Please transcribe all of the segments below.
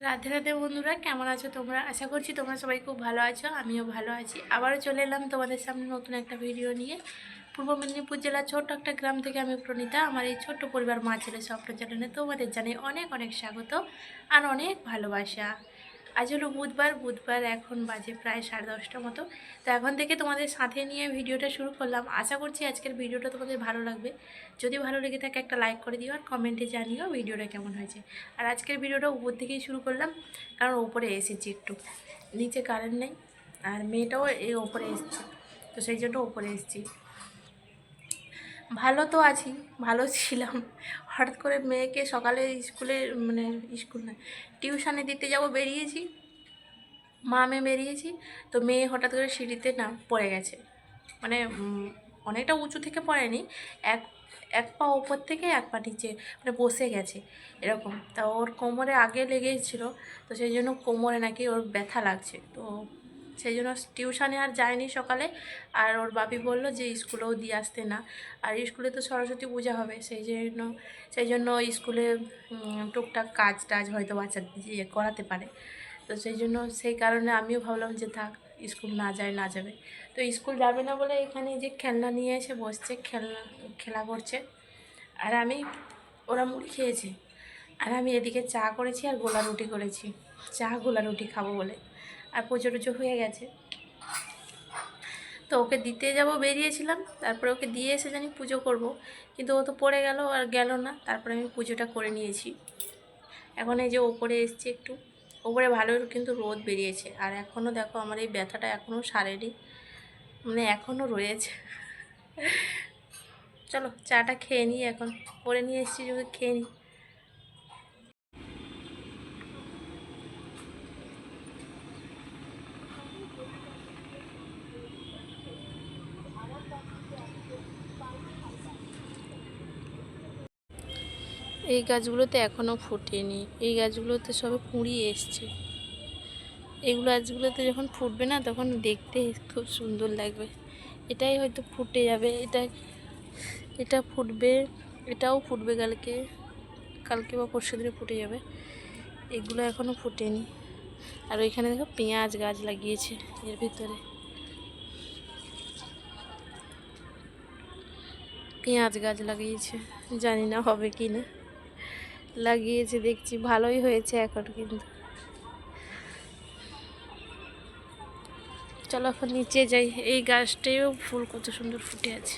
রাধে রাধে বন্ধুরা, কেমন আছো তোমরা? আশা করছি তোমরা সবাই খুব ভালো আছো, আমিও ভালো আছি। আবারও চলে এলাম তোমাদের সামনে নতুন একটা ভিডিও নিয়ে। পূর্ব মেদিনীপুর জেলার ছোট্ট একটা গ্রাম থেকে আমি প্রণীতা। আমার এই ছোট্ট পরিবার মা ছেলে সফট চ্যানেলে তোমাদের জানাই অনেক অনেক স্বাগত আর অনেক ভালোবাসা। আজ হলো বুধবার এখন বাজে প্রায় 10:30 মতো। তো এখন থেকে তোমাদের সাথে নিয়ে ভিডিওটা শুরু করলাম। আশা করছি আজকের ভিডিওটা তোমাদের ভালো লাগবে। যদি ভালো লেগে থাকে একটা লাইক করে দিও আর কমেন্টে জানিও ভিডিওটা কেমন হয়েছে। আর আজকের ভিডিওটা উপর থেকেই শুরু করলাম, কারণ ওপরে এসেছি একটু, নিচে কারেন্ট নেই আর মেয়েটাও এই ওপরে এসেছে, তো সেই জন্য ওপরে এসেছি। ভালো তো আছি, ভালো ছিলাম। হঠাৎ করে মেয়েকে সকালে স্কুলে স্কুল না, টিউশনে দিতে যাব বেরিয়েছি, মেয়ে বেরিয়েছি। তো মেয়ে হঠাৎ করে সিঁড়িতে না পড়ে গেছে, মানে অনেকটা উঁচু থেকে পড়েনি, এক এক পা ওপর থেকে এক পা নিচে মানে বসে গেছে এরকম। তা ওর কোমরে আগে লেগেছিলো, তো সেই জন্য কোমরে নাকি ওর ব্যথা লাগছে। তো সেই জন্য টিউশনে আর যায়নি সকালে। আর ওর বাপি বলল যে স্কুলেও দিয়ে আসতে না, আর স্কুলে তো সরস্বতী পূজা হবে, সেই জন্য স্কুলে টুকটাক কাজ টাজ হয়তো বাচ্চা দিয়ে করাতে পারে। তো সেই কারণে আমিও ভাবলাম যে থাক, স্কুল না যাবে। তো স্কুল যাবে না বলে এখানে যে খেলনা নিয়ে এসে বসছে, খেলা করছে। আর ওরা মুড়ি খেয়েছে, আর আমি এদিকে চা করেছি আর গোলা রুটি করেছি, গোলা রুটি খাবো বলে। আর পুজো টুজো হয়ে গেছে, তো ওকে দিতে যাব বেরিয়েছিলাম। তারপরে ওকে দিয়ে এসে জানি পুজো করব, কিন্তু ও তো পড়ে গেল আর গেল না। তারপরে আমি পুজোটা করে নিয়েছি। এখন এই যে ওপরে এসছি একটু, ওপরে ভালো কিন্তু রোদ বেরিয়েছে। আর এখনও দেখো আমার এই ব্যথাটা এখনও সারেনি, মানে এখনও রয়েছে। চলো চাটা খেয়ে নিই, এখন করে নিয়ে এসেছি যদি খেয়ে নিই। এই গাছগুলোতে এখনও ফোটেনি, এই গাছগুলোতে সবে কুঁড়ি এসছে। এগুলো গাছগুলোতে যখন ফুটবে না, তখন দেখতে খুব সুন্দর লাগবে। এটাই হয়তো ফুটে যাবে, এটা ফুটবে, এটাও ফুটবে কালকে বা পরশু দিনে ফুটে যাবে। এগুলো এখনও ফুটেনি। আর ওইখানে দেখো পেঁয়াজ গাছ লাগিয়েছে এর ভিতরে, পেঁয়াজ গাছ লাগিয়েছে, জানি না হবে কি না, লাগিয়েছে দেখছি ভালোই হয়েছে এখন কিন্তু। চলো এখন নিচে যাই। এই গাছটাও ফুল কত সুন্দর ফুটে আছে।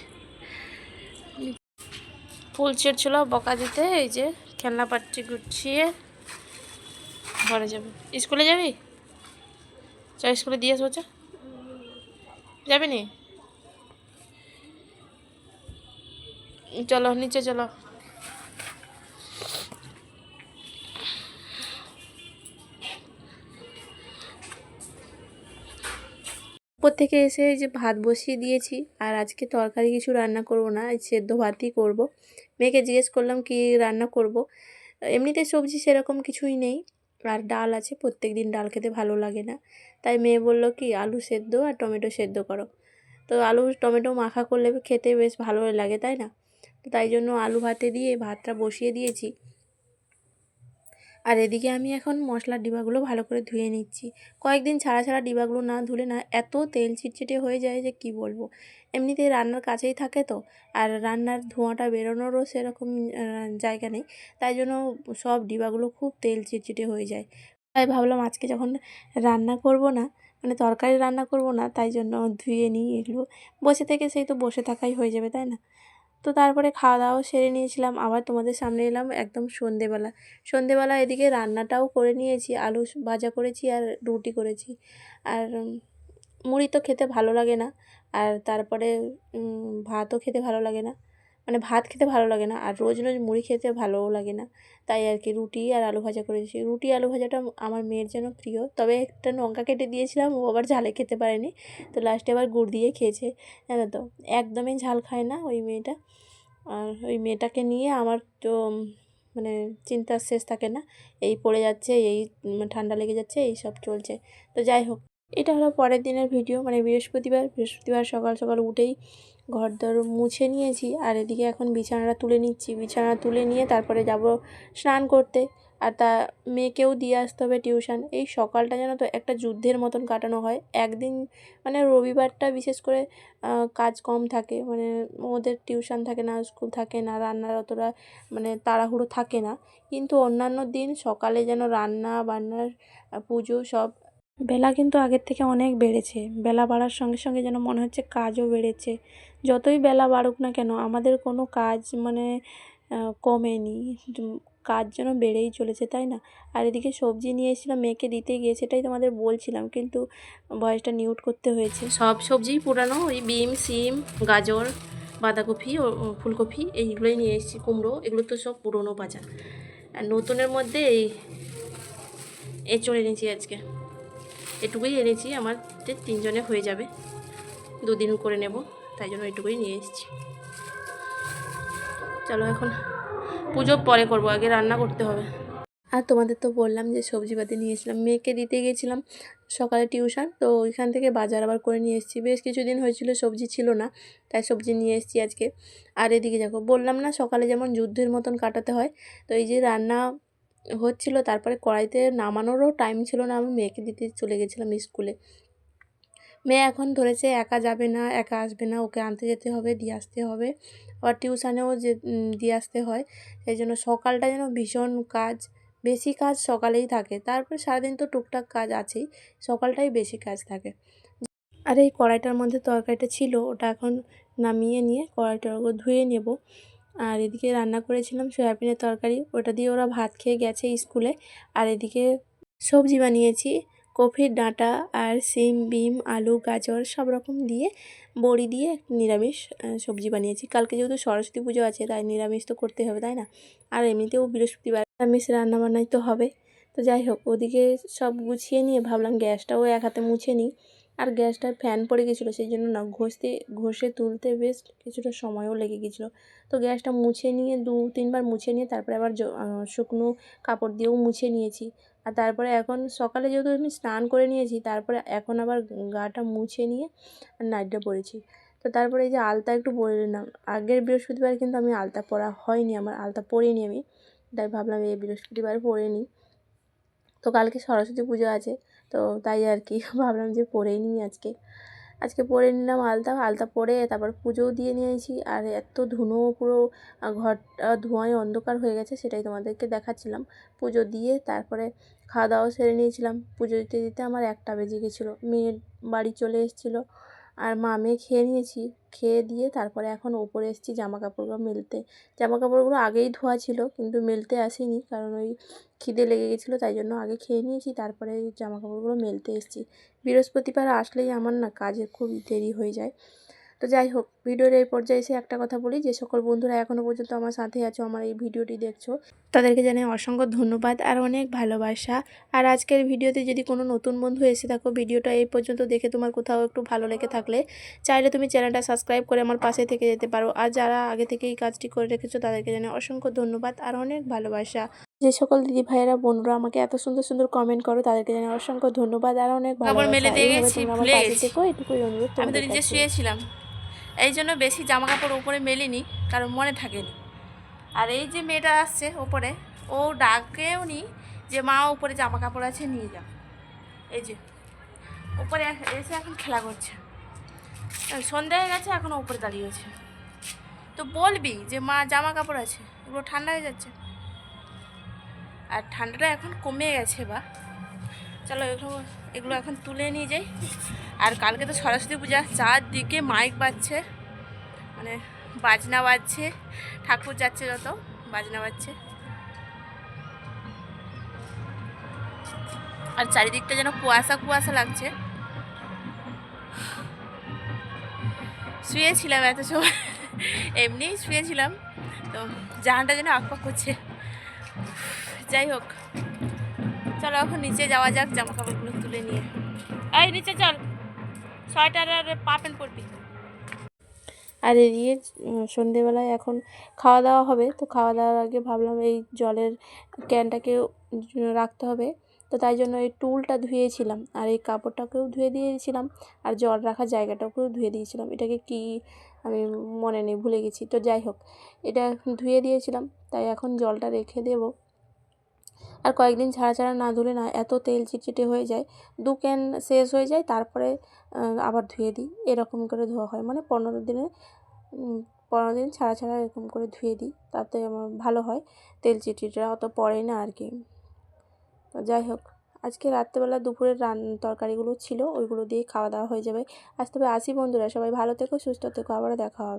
ফুল ছিঁড়ছিল বকা দিতে, এই যে খেলনা পাচ্ছি গুছিয়ে ঘরে যাবে। স্কুলে যাবি? চল স্কুলে দিয়ে আসবো, যাবি নি? চলো নিচে চলো। উপর থেকে এসে এই যে ভাত বসিয়ে দিয়েছি, আর আজকে তরকারি কিছু রান্না করব না, সেদ্ধ ভাতই করব। মেয়েকে জিজ্ঞেস করলাম কি রান্না করব। এমনিতে সবজি সেরকম কিছুই নেই, আর ডাল আছে, প্রত্যেক দিন ডাল খেতে ভালো লাগে না। তাই মেয়ে বলল কি আলু সেদ্ধ আর টমেটো সেদ্ধ করো। তো আলু টমেটো মাখা করলে খেতে বেশ ভালো লাগে, তাই না? তো তাই জন্য আলু ভাতে দিয়ে ভাতটা বসিয়ে দিয়েছি। আর এদিকে আমি এখন মশলার ডিবাগুলো ভালো করে ধুয়ে নিচ্ছি। কয়েকদিন ছাড়া ছাড়া ডিবাগুলো না ধুলে না এত তেল চিটচিটে হয়ে যায় যে কি বলবো। এমনিতেই রান্নার কাছেই থাকে তো, আর রান্নার ধোঁয়াটা বেরোনোরও সেরকম জায়গা নেই, তাই জন্য সব ডিবাগুলো খুব তেল চিটচিটে হয়ে যায়। তাই ভাবলাম আজকে যখন রান্না করব না, মানে তরকারি রান্না করব না, তাই জন্য ধুয়ে নিই এগুলো। বসে থেকে সেই তো বসে থাকাই হয়ে যাবে, তাই না? তো তারপরে খাওয়া দাওয়া সেরে নিয়েছিলাম, আবার তোমাদের সামনে এলাম একদম সন্ধেবেলা এদিকে রান্নাটাও করে নিয়েছি, আলু ভাজা করেছি আর রুটি করেছি। আর মুড়ি তো খেতে ভালো লাগে না, আর তারপরে ভাতও খেতে ভালো লাগে না, মানে ভাত খেতে ভালো লাগে না, আর রোজ রোজ মুড়ি খেতে ভালোও লাগে না। তাই আর কি রুটি আর আলু ভাজা করেছি। রুটি আলু ভাজাটা আমার মেয়ের জন্য প্রিয়, তবে একটা লঙ্কা কেটে দিয়েছিলাম, ও আবার ঝালে খেতে পারেনি, তো লাস্টে আবার গুড় দিয়ে খেয়েছে, জানো তো। একদমই ঝাল খায় না ওই মেয়েটা। আর ওই মেয়েটাকে নিয়ে আমার তো মানে চিন্তার শেষ থাকে না। এই পড়ে যাচ্ছে, এই ঠান্ডা লেগে যাচ্ছে, এই সব চলছে। তো যাই হোক, এটা হলো পরের দিনের ভিডিও, মানে বৃহস্পতিবার সকাল সকাল উঠেই ঘরদোর মুছে নিয়েছি। আর এদিকে এখন বিছানাটা তুলে নিচ্ছি, বিছানা তুলে নিয়ে তারপরে যাব স্নান করতে। আর মেয়েকেও দিয়ে আসতে হবে টিউশন। এই সকালটা যেন তো একটা যুদ্ধের মতন কাটানো হয়। একদিন মানে রবিবারটা বিশেষ করে কাজ কম থাকে, মানে ওদের টিউশন থাকে না, স্কুল থাকে না, রান্নার অতটা মানে তাড়াহুড়ো থাকে না। কিন্তু অন্যান্য দিন সকালে যেন রান্না বান্নার পুজো সব। বেলা কিন্তু আগের থেকে অনেক বেড়েছে। বেলা বাড়ার সঙ্গে সঙ্গে যেন মনে হচ্ছে কাজও বেড়েছে। যতই বেলা বাড়ুক না কেন আমাদের কোনো কাজ মানে কমেনি। কাজ যেন বেড়েই চলেছে, তাই না? আর এদিকে সবজি নিয়ে এসেছিলাম মেয়েকে দিতে গিয়ে, সেটাই তোমাদের বলছিলাম, কিন্তু ভয়েসটা মিউট করতে হয়েছে। সব সবজিই পুরানো, ওই বিম, সিম, গাজর, বাঁধাকপি ও ফুলকপি এইগুলোই নিয়ে এসেছি। কুমড়ো এগুলো তো সব পুরনো বাজার। আর নতুনের মধ্যে এঁচড় এনেছি আজকে। এটুকুই এনেছি, আমাদের 3 জনে হয়ে যাবে, 2 দিন করে নেব, তাই জন্য এটুকুই নিয়ে এসেছি। চলো এখন পুজো পরে করব, আগে রান্না করতে হবে। আর তোমাদের তো বললাম যে সবজিপাতি নিয়েছিলাম, মেয়েকে দিতে গিয়েছিলাম সকালে টিউশন, তো ওইখান থেকে বাজার আবার করে নিয়ে এসেছি। বেশ কিছুদিন হয়েছিল সবজি ছিল না, তাই সবজি নিয়ে এসেছি আজকে। আর এদিকে দেখো, বললাম না সকালে যেমন যুদ্ধের মতন কাটাতে হয়, তো এই যে রান্না হচ্ছিল, তারপরে কড়াইতে নামানোরও টাইম ছিল না, আমি মেয়েকে দিতে চলে গেছিলাম স্কুলে। মেয়ে এখন ধরেছে একা যাবে না, একা আসবে না, ওকে আনতে যেতে হবে, দিয়ে আসতে হবে, আবার টিউশানেও যে দিয়ে আসতে হয়। সেই জন্য সকালটা যেন ভীষণ কাজ, বেশি কাজ সকালেই থাকে। তারপরে সারাদিন তো টুকটাক কাজ আছেই, সকালটাই বেশি কাজ থাকে। আর এই কড়াইটার মধ্যে তরকারিটা ছিল, ওটা এখন নামিয়ে নিয়ে কড়াইটা ধুয়ে নেব। আর এদিকে রান্না করেছিলাম সয়াবিনের তরকারি, ওটা দিয়ে ওরা ভাত খেয়ে গেছে স্কুলে। আর এদিকে সবজি বানিয়েছি, কপির ডাঁটা আর সিম, বিম, আলু, গাজর সব রকম দিয়ে বড়ি দিয়ে নিরামিষ সবজি বানিয়েছি। কালকে যেহেতু সরস্বতী পুজো আছে, তাই নিরামিষ তো করতে হবে, তাই না? আর এমনিতেও বৃহস্পতিবার নিরামিষ রান্নাবান্নাই তো হবে। তো যাই হোক, ওদিকে সব গুছিয়ে নিয়ে ভাবলাম গ্যাসটাও এক হাতে মুছে নিই। আর গ্যাসটার ফ্যান পড়ে গেছিলো, সেই জন্য না ঘষে তুলতে বেশ কিছুটা সময়ও লেগে গেছিলো। তো গ্যাসটা মুছে নিয়ে 2-3 বার মুছে নিয়ে তারপরে আবার শুকনো কাপড় দিয়েও মুছে নিয়েছি। আর তারপরে এখন সকালে যেহেতু আমি স্নান করে নিয়েছি, তারপরে এখন আবার গাটা মুছে নিয়ে নাইটটা পরেছি। তো তারপরে এই যে আলতা একটু পরে নিলাম। আগের বৃহস্পতিবার কিন্তু আমি আলতা পরা হয়নি, আমার আলতা পরিনি আমি, তাই ভাবলাম এই বৃহস্পতিবার পরে নিই। তো কালকে সরস্বতী পুজো আছে, তো তাই আর কি ভাবলাম যে পরেই নিই আজকে পরে নিলাম আলতা পরে তারপর পুজোও দিয়ে নিয়েছি। আর এত ধুনো, পুরো ঘরটা ধোঁয়ায় অন্ধকার হয়ে গেছে, সেটাই তোমাদেরকে দেখাচ্ছিলাম। পুজো দিয়ে তারপরে খাওয়া দাওয়া সেরে নিয়েছিলাম। পুজো দিতে দিতে আমার 1টা বেজে গেছিলো, মেয়ে বাড়ি চলে এসেছিলো। আর মেয়ে খেয়ে নিয়েছি, খেয়ে দিয়ে তারপরে এখন ওপরে এসেছি জামা কাপড়গুলো মেলতে। জামা কাপড়গুলো আগেই ধোয়া ছিল, কিন্তু মেলতে আসিনি, কারণ ওই খিদে লেগে গেছিলো, তাই জন্য আগে খেয়ে নিয়েছি, তারপরে জামা কাপড়গুলো মেলতে এসেছি। বৃহস্পতিবার আসলেই আমার না কাজে খুব দেরি হয়ে যায়। তো যাই হোক, ভিডিওর এই পর্যায়ে এসে একটা কথা বলি, যে সকল বন্ধুরা এখনও পর্যন্ত আমার সাথে আছো, আমার এই ভিডিওটি দেখছো, তাদেরকে জানাই অসংখ্য ধন্যবাদ আর অনেক ভালোবাসা। আর আজকের ভিডিওতে যদি কোনো নতুন বন্ধু এসে থাকো, ভিডিওটা এই পর্যন্ত দেখে তোমার কোথাও একটু ভালো লেগে থাকলে চাইলে তুমি চ্যানেলটা সাবস্ক্রাইব করে আমার পাশে থেকে যেতে পারো। আর যারা আগে থেকে এই কাজটি করে রেখেছো, তাদেরকে জানাই অসংখ্য ধন্যবাদ আর অনেক ভালোবাসা। যে সকল দিদি ভাইয়েরা বোনরা আমাকে এত সুন্দর সুন্দর কমেন্ট করো, তাদেরকে জানাই অসংখ্য ধন্যবাদ আর অনেক ভালোবাসা। এইভাবে তোমরা আমার পাশে থেকো, এটুকুই অনুরোধ আমি তো তোমাদের নিজে কাছে। শুয়েছিলাম, এই জন্য বেশি জামা কাপড় উপরে মেলিনি, কারণ মনে থাকেনি। আর এই যে মেয়েটা আসছে ওপরে, ও ডাকেও নি যে মা উপরে জামা কাপড় আছে নিয়ে যাও। এই যে উপরে এসে এখন খেলা করছে, সন্ধ্যা হয়ে গেছে এখনও উপরে দাঁড়িয়েছে। তো বলবি যে মা জামা কাপড় আছে, এগুলো ঠান্ডা হয়ে যাচ্ছে। আর ঠান্ডাটা এখন কমে গেছে, বা চলো এগুলো এখন তুলে নিয়ে যাই। আর কালকে তো সরস্বতী পূজা, চারদিকে মাইক বাজছে, মানে বাজনা বাজছে, ঠাকুর যাচ্ছে যত বাজনা বাজছে। আর চারিদিকটা যেন কুয়াশা কুয়াশা লাগছে। শুয়েছিলাম এত সময়, এমনিই শুয়েছিলাম, তো জানটা যেন আকপাক করছে। যাই হোক, চলো এখন নিচে যাওয়া যাক জামা কাপড়গুলো তুলে নিয়ে। এই নিচে চল, সোয়েটার আর পা প্যান্ট পরবি। আর এদিকে সন্ধেবেলায় এখন খাওয়া দাওয়া হবে, তো খাওয়া দাওয়ার আগে ভাবলাম এই জলের ক্যানটাকে রাখতে হবে, তো তাই জন্য এই টুলটা ধুয়েছিলাম আর এই কাপড়টাকেও ধুয়ে দিয়েছিলাম আর জল রাখার জায়গাটাকেও ধুয়ে দিয়েছিলাম। এটাকে কি আমি মনে নেই, ভুলে গেছি। তো যাই হোক, এটা ধুয়ে দিয়েছিলাম, তাই এখন জলটা রেখে দেব। আর কয়েকদিন ছাড়া ছাড়া না ধুলে না এত তেল চিটচিটে হয়ে যায়, 2 ক্যান শেষ হয়ে যায়, তারপরে আবার ধুয়ে দিই। এরকম করে ধোয়া হয়, মানে 15 দিন ছাড়া ছাড়া এরকম করে ধুয়ে দিই, তাতে আমার ভালো হয়, তেল চিটচিটেটা অত পড়ে না আর কি। তো যাই হোক, আজকে রাত্রেবেলা দুপুরের তরকারিগুলো ছিল, ওইগুলো দিয়ে খাওয়া দাওয়া হয়ে যাবে। আজ তবে আসি বন্ধুরা, সবাই ভালো থেকো, সুস্থ থেকো, আবারও দেখা হবে।